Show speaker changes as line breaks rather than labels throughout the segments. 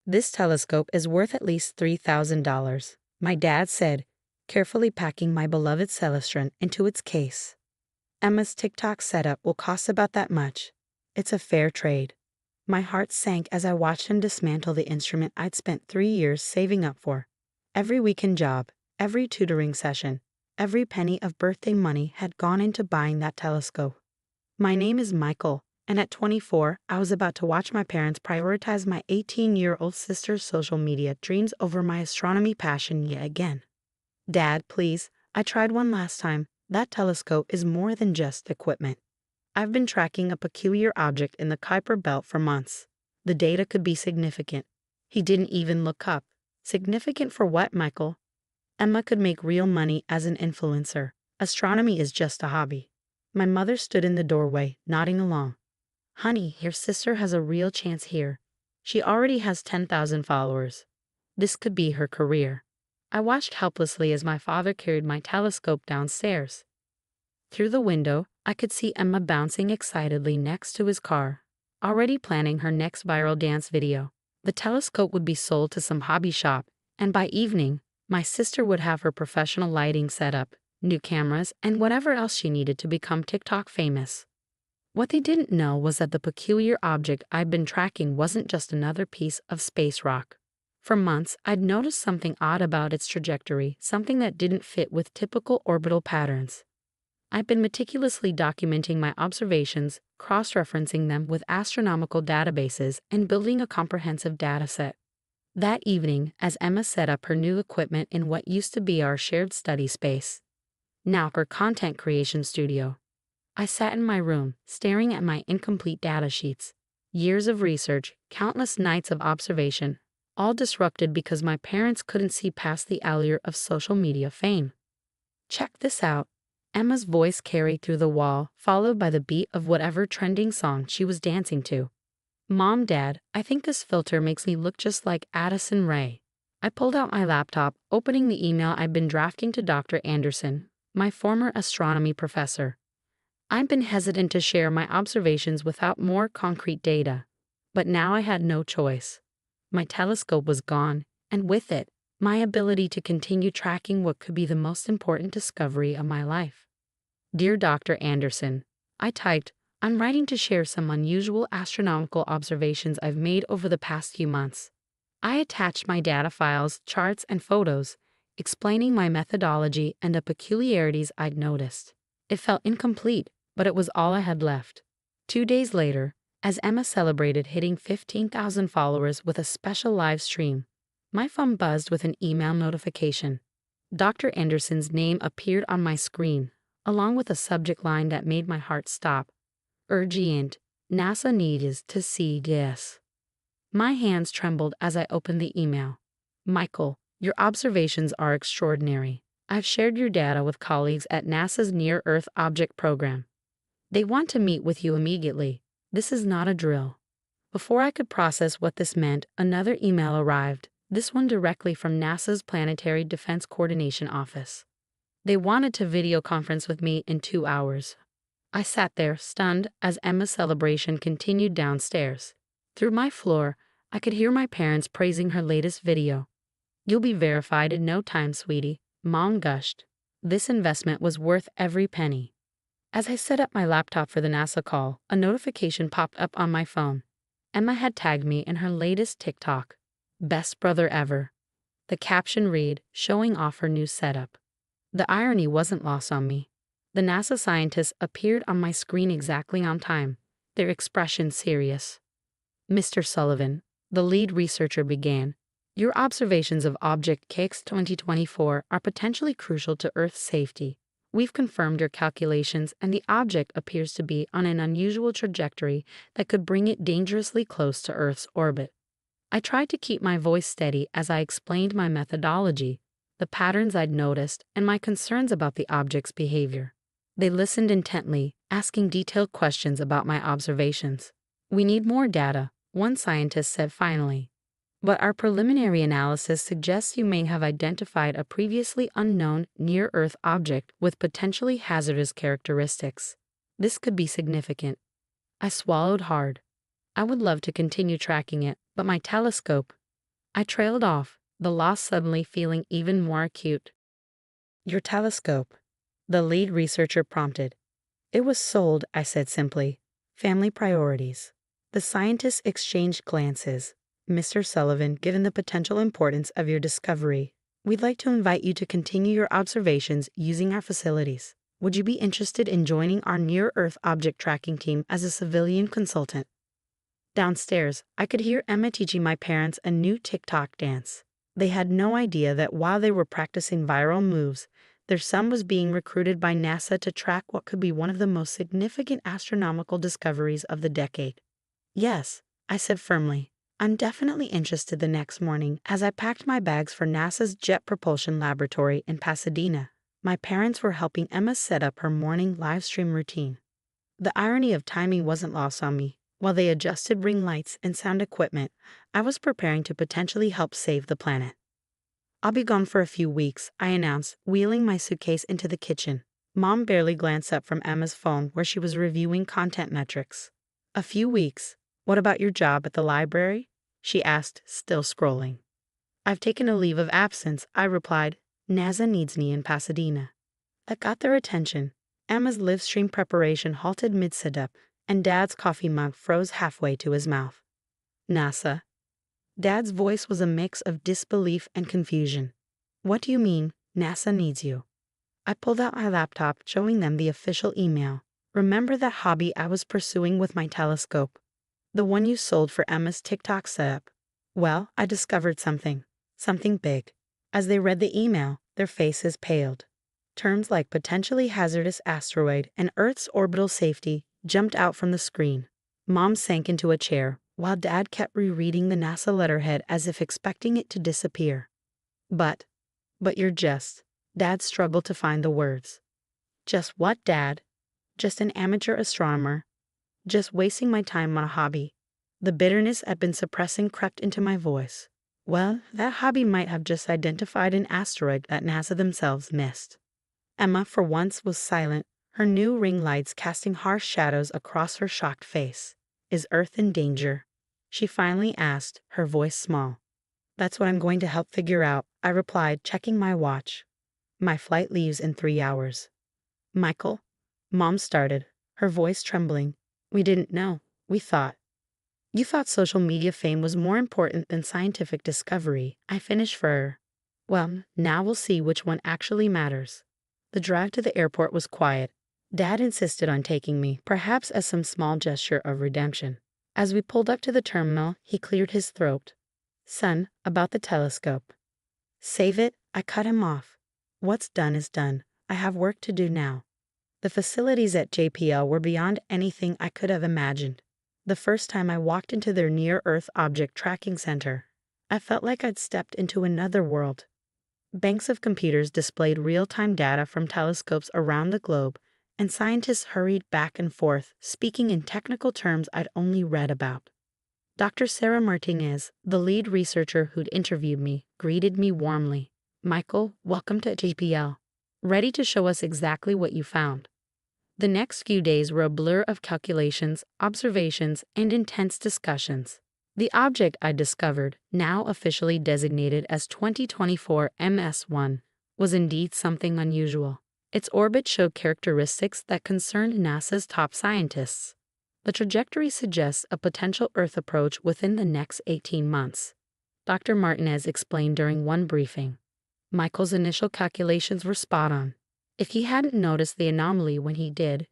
This telescope is worth at least $3,000, my dad said, carefully packing my beloved Celestron into its case. Emma's TikTok setup will cost about that much. It's a fair trade. My heart sank as I watched him dismantle the instrument I'd spent 3 years saving up for. Every weekend job, every tutoring session, every penny of birthday money had gone into buying that telescope. My name is Michael, and at 24, I was about to watch my parents prioritize my 18-year-old sister's social media dreams over my astronomy passion yet again. Dad, please, I tried one last time. That telescope is more than just equipment. I've been tracking a peculiar object in the Kuiper Belt for months. The data could be significant. He didn't even look up. Significant for what, Michael? Emma could make real money as an influencer. Astronomy is just a hobby. My mother stood in the doorway, nodding along. Honey, your sister has a real chance here. She already has 10,000 followers. This could be her career. I watched helplessly as my father carried my telescope downstairs. Through the window, I could see Emma bouncing excitedly next to his car, already planning her next viral dance video. The telescope would be sold to some hobby shop, and by evening, my sister would have her professional lighting set up, new cameras, and whatever else she needed to become TikTok famous. What they didn't know was that the peculiar object I'd been tracking wasn't just another piece of space rock. For months, I'd noticed something odd about its trajectory, something that didn't fit with typical orbital patterns. I've been meticulously documenting my observations, cross-referencing them with astronomical databases, and building a comprehensive dataset. That evening, as Emma set up her new equipment in what used to be our shared study space, now her content creation studio, I sat in my room, staring at my incomplete data sheets. Years of research, countless nights of observation, all disrupted because my parents couldn't see past the allure of social media fame. Check this out. Emma's voice carried through the wall, followed by the beat of whatever trending song she was dancing to. Mom, Dad, I think this filter makes me look just like Addison Rae. I pulled out my laptop, opening the email I'd been drafting to Dr. Anderson, my former astronomy professor. I'd been hesitant to share my observations without more concrete data, but now I had no choice. My telescope was gone, and with it, my ability to continue tracking what could be the most important discovery of my life. Dear Dr. Anderson, I typed, I'm writing to share some unusual astronomical observations I've made over the past few months. I attached my data files, charts, and photos, explaining my methodology and the peculiarities I'd noticed. It felt incomplete, but it was all I had left. 2 days later, as Emma celebrated hitting 15,000 followers with a special live stream, my phone buzzed with an email notification. Dr. Anderson's name appeared on my screen, along with a subject line that made my heart stop. Urgent. NASA needs to see this. My hands trembled as I opened the email. Michael, your observations are extraordinary. I've shared your data with colleagues at NASA's Near-Earth Object Program. They want to meet with you immediately. This is not a drill. Before I could process what this meant, another email arrived, this one directly from NASA's Planetary Defense Coordination Office. They wanted to video conference with me in 2 hours. I sat there, stunned, as Emma's celebration continued downstairs. Through my floor, I could hear my parents praising her latest video. You'll be verified in no time, sweetie, Mom gushed. This investment was worth every penny. As I set up my laptop for the NASA call, a notification popped up on my phone. Emma had tagged me in her latest TikTok. Best brother ever. The caption read, showing off her new setup. The irony wasn't lost on me. The NASA scientists appeared on my screen exactly on time, their expression serious. Mr. Sullivan, the lead researcher began, your observations of Object KX 2024 are potentially crucial to Earth's safety. We've confirmed your calculations, and the object appears to be on an unusual trajectory that could bring it dangerously close to Earth's orbit. I tried to keep my voice steady as I explained my methodology, the patterns I'd noticed, and my concerns about the object's behavior. They listened intently, asking detailed questions about my observations. We need more data, one scientist said finally. But our preliminary analysis suggests you may have identified a previously unknown near-Earth object with potentially hazardous characteristics. This could be significant. I swallowed hard. I would love to continue tracking it, but my telescope, I trailed off, the loss suddenly feeling even more acute. Your telescope, the lead researcher prompted. It was sold, I said simply. Family priorities. The scientists exchanged glances. Mr. Sullivan, given the potential importance of your discovery, we'd like to invite you to continue your observations using our facilities. Would you be interested in joining our near-Earth object tracking team as a civilian consultant? Downstairs, I could hear Emma teaching my parents a new TikTok dance. They had no idea that while they were practicing viral moves, their son was being recruited by NASA to track what could be one of the most significant astronomical discoveries of the decade. Yes, I said firmly. I'm definitely interested the next morning as I packed my bags for NASA's Jet Propulsion Laboratory in Pasadena. My parents were helping Emma set up her morning live stream routine. The irony of timing wasn't lost on me. While they adjusted ring lights and sound equipment, I was preparing to potentially help save the planet. I'll be gone for a few weeks, I announced, wheeling my suitcase into the kitchen. Mom barely glanced up from Emma's phone where she was reviewing content metrics. A few weeks. What about your job at the library? She asked, still scrolling. I've taken a leave of absence, I replied. NASA needs me in Pasadena. That got their attention. Emma's live stream preparation halted mid-sit-up, and Dad's coffee mug froze halfway to his mouth. NASA. Dad's voice was a mix of disbelief and confusion. What do you mean, NASA needs you? I pulled out my laptop, showing them the official email. Remember that hobby I was pursuing with my telescope? The one you sold for Emma's TikTok setup? Well, I discovered something big. As they read the email, their faces paled. Terms like potentially hazardous asteroid and Earth's orbital safety jumped out from the screen. Mom sank into a chair, while Dad kept rereading the NASA letterhead as if expecting it to disappear. But you're just... Dad struggled to find the words. Just what, Dad? Just an amateur astronomer. Just wasting my time on a hobby. The bitterness I'd been suppressing crept into my voice. Well, that hobby might have just identified an asteroid that NASA themselves missed. Emma, for once, was silent, her new ring lights casting harsh shadows across her shocked face. Is Earth in danger? She finally asked, her voice small. That's what I'm going to help figure out, I replied, checking my watch. My flight leaves in 3 hours. Michael? Mom started, her voice trembling. We didn't know. We thought. You thought social media fame was more important than scientific discovery, I finished for her. Well, now we'll see which one actually matters. The drive to the airport was quiet. Dad insisted on taking me, perhaps as some small gesture of redemption. As we pulled up to the terminal, he cleared his throat. Son, about the telescope. Save it, I cut him off. What's done is done. I have work to do now. The facilities at JPL were beyond anything I could have imagined. The first time I walked into their near-Earth object tracking center, I felt like I'd stepped into another world. Banks of computers displayed real-time data from telescopes around the globe, and scientists hurried back and forth, speaking in technical terms I'd only read about. Dr. Sarah Martinez, the lead researcher who'd interviewed me, greeted me warmly. Michael, welcome to JPL. Ready to show us exactly what you found. The next few days were a blur of calculations, observations, and intense discussions. The object I discovered, now officially designated as 2024 MS1, was indeed something unusual. Its orbit showed characteristics that concerned NASA's top scientists. The trajectory suggests a potential Earth approach within the next 18 months. Dr. Martinez explained during one briefing. Michael's initial calculations were spot on. If he hadn't noticed the anomaly when he did,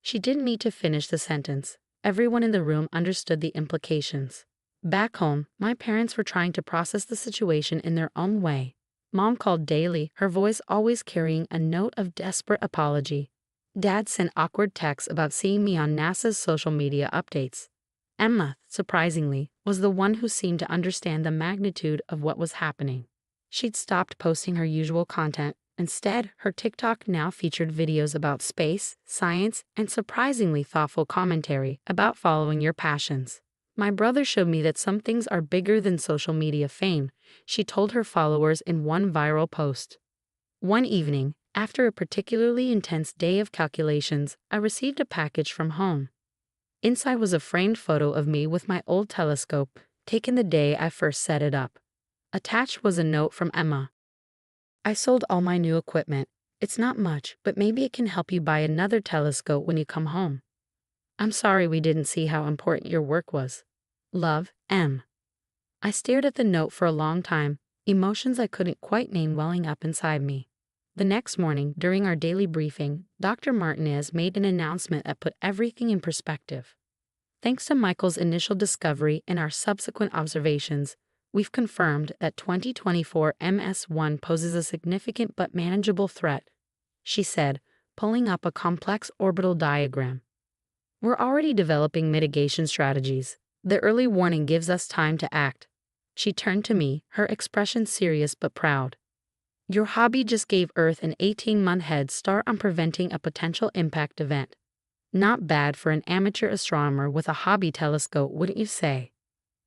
she didn't need to finish the sentence. Everyone in the room understood the implications. Back home, my parents were trying to process the situation in their own way. Mom called daily, her voice always carrying a note of desperate apology. Dad sent awkward texts about seeing me on NASA's social media updates. Emma, surprisingly, was the one who seemed to understand the magnitude of what was happening. She'd stopped posting her usual content. Instead, her TikTok now featured videos about space, science, and surprisingly thoughtful commentary about following your passions. My brother showed me that some things are bigger than social media fame, she told her followers in one viral post. One evening, after a particularly intense day of calculations, I received a package from home. Inside was a framed photo of me with my old telescope, taken the day I first set it up. Attached was a note from Emma. I sold all my new equipment. It's not much, but maybe it can help you buy another telescope when you come home. I'm sorry we didn't see how important your work was. Love, M. I stared at the note for a long time, emotions I couldn't quite name welling up inside me. The next morning, during our daily briefing, Dr. Martinez made an announcement that put everything in perspective. Thanks to Michael's initial discovery and our subsequent observations, we've confirmed that 2024 MS1 poses a significant but manageable threat, she said, pulling up a complex orbital diagram. We're already developing mitigation strategies. The early warning gives us time to act. She turned to me, her expression serious but proud. Your hobby just gave Earth an 18-month head start on preventing a potential impact event. Not bad for an amateur astronomer with a hobby telescope, wouldn't you say?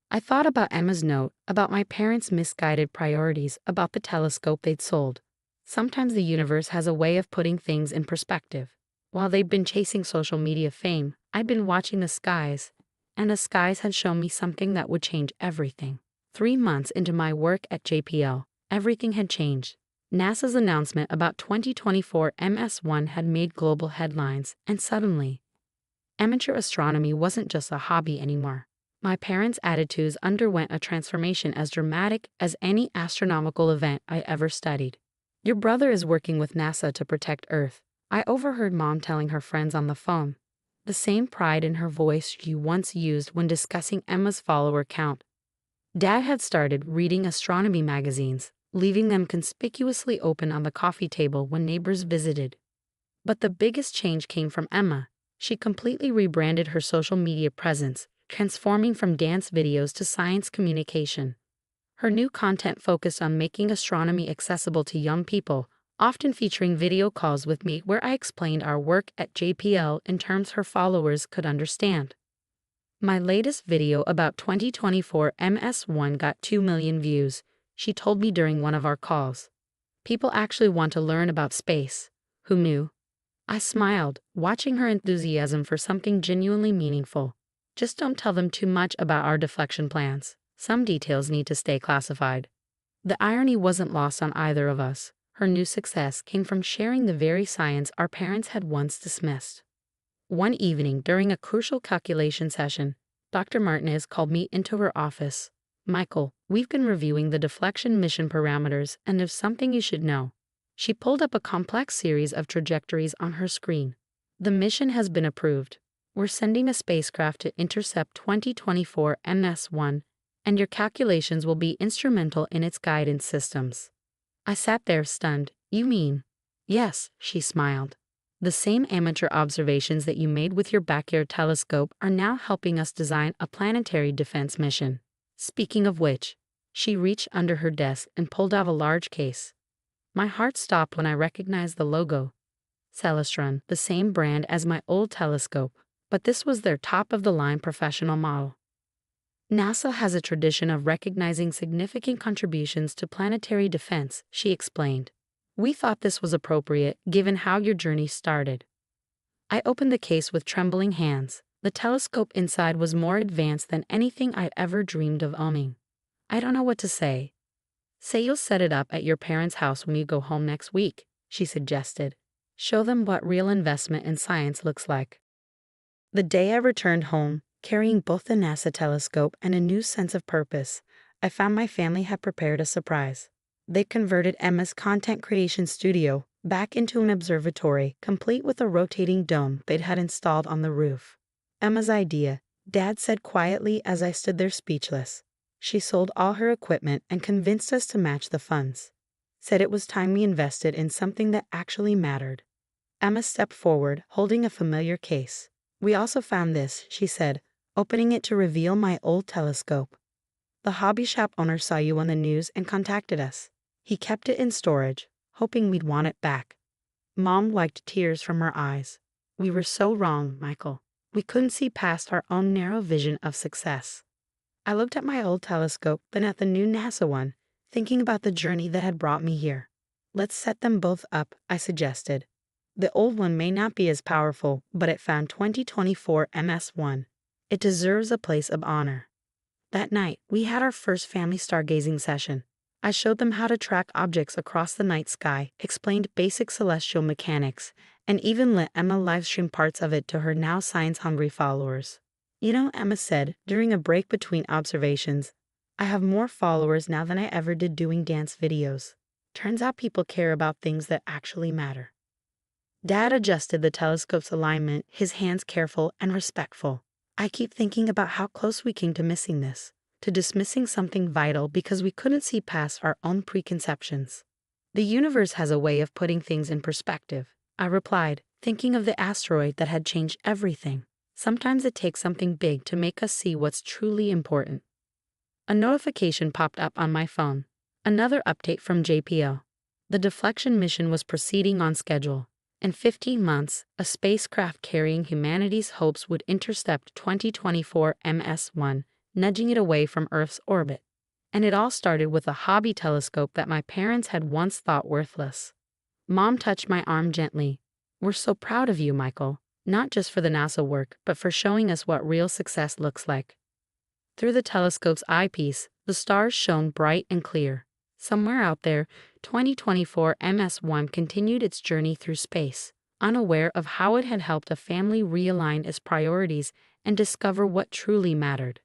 I thought about Emma's note, about my parents' misguided priorities, about the telescope they'd sold. Sometimes the universe has a way of putting things in perspective. While they've been chasing social media fame, I've been watching the skies, and the skies had shown me something that would change everything. 3 months into my work at JPL, everything had changed. NASA's announcement about 2024 MS1 had made global headlines, and suddenly, amateur astronomy wasn't just a hobby anymore. My parents' attitudes underwent a transformation as dramatic as any astronomical event I ever studied. Your brother is working with NASA to protect Earth, I overheard Mom telling her friends on the phone. The same pride in her voice you once used when discussing Emma's follower count. Dad had started reading astronomy magazines, leaving them conspicuously open on the coffee table when neighbors visited. But the biggest change came from Emma. She completely rebranded her social media presence, transforming from dance videos to science communication. Her new content focused on making astronomy accessible to young people, often featuring video calls with me where I explained our work at JPL in terms her followers could understand. My latest video about 2024 MS1 got 2 million views, she told me during one of our calls. People actually want to learn about space. Who knew? I smiled, watching her enthusiasm for something genuinely meaningful. Just don't tell them too much about our deflection plans. Some details need to stay classified. The irony wasn't lost on either of us. Her new success came from sharing the very science our parents had once dismissed. One evening, during a crucial calculation session, Dr. Martinez called me into her office. Michael, we've been reviewing the deflection mission parameters, and there's something you should know. She pulled up a complex series of trajectories on her screen. The mission has been approved. We're sending a spacecraft to intercept 2024 MS1, and your calculations will be instrumental in its guidance systems. I sat there stunned. You mean? Yes, she smiled. The same amateur observations that you made with your backyard telescope are now helping us design a planetary defense mission. Speaking of which, she reached under her desk and pulled out a large case. My heart stopped when I recognized the logo. Celestron, the same brand as my old telescope, but this was their top-of-the-line professional model. NASA has a tradition of recognizing significant contributions to planetary defense, she explained. We thought this was appropriate, given how your journey started. I opened the case with trembling hands. The telescope inside was more advanced than anything I'd ever dreamed of owning. I don't know what to say. Say you'll set it up at your parents' house when you go home next week, she suggested. Show them what real investment in science looks like. The day I returned home, carrying both the NASA telescope and a new sense of purpose, I found my family had prepared a surprise. They converted Emma's content creation studio back into an observatory, complete with a rotating dome they'd had installed on the roof. Emma's idea, Dad said quietly as I stood there speechless. She sold all her equipment and convinced us to match the funds. Said it was time we invested in something that actually mattered. Emma stepped forward, holding a familiar case. We also found this, she said, opening it to reveal my old telescope. The hobby shop owner saw you on the news and contacted us. He kept it in storage, hoping we'd want it back. Mom wiped tears from her eyes. We were so wrong, Michael. We couldn't see past our own narrow vision of success. I looked at my old telescope, then at the new NASA one, thinking about the journey that had brought me here. Let's set them both up, I suggested. The old one may not be as powerful, but it found 2024 MS1. It deserves a place of honor. That night, we had our first family stargazing session. I showed them how to track objects across the night sky, explained basic celestial mechanics, and even let Emma livestream parts of it to her now science-hungry followers. You know, Emma said, during a break between observations, I have more followers now than I ever did doing dance videos. Turns out people care about things that actually matter. Dad adjusted the telescope's alignment, his hands careful and respectful. I keep thinking about how close we came to missing this, to dismissing something vital because we couldn't see past our own preconceptions. The universe has a way of putting things in perspective, I replied, thinking of the asteroid that had changed everything. Sometimes it takes something big to make us see what's truly important. A notification popped up on my phone. Another update from JPL. The deflection mission was proceeding on schedule. In 15 months, a spacecraft carrying humanity's hopes would intercept 2024 MS-1, nudging it away from Earth's orbit. And it all started with a hobby telescope that my parents had once thought worthless. Mom touched my arm gently. We're so proud of you, Michael, not just for the NASA work, but for showing us what real success looks like. Through the telescope's eyepiece, the stars shone bright and clear. Somewhere out there, 2024 MS-1 continued its journey through space, unaware of how it had helped a family realign its priorities and discover what truly mattered.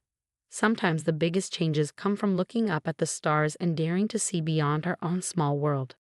Sometimes the biggest changes come from looking up at the stars and daring to see beyond our own small world.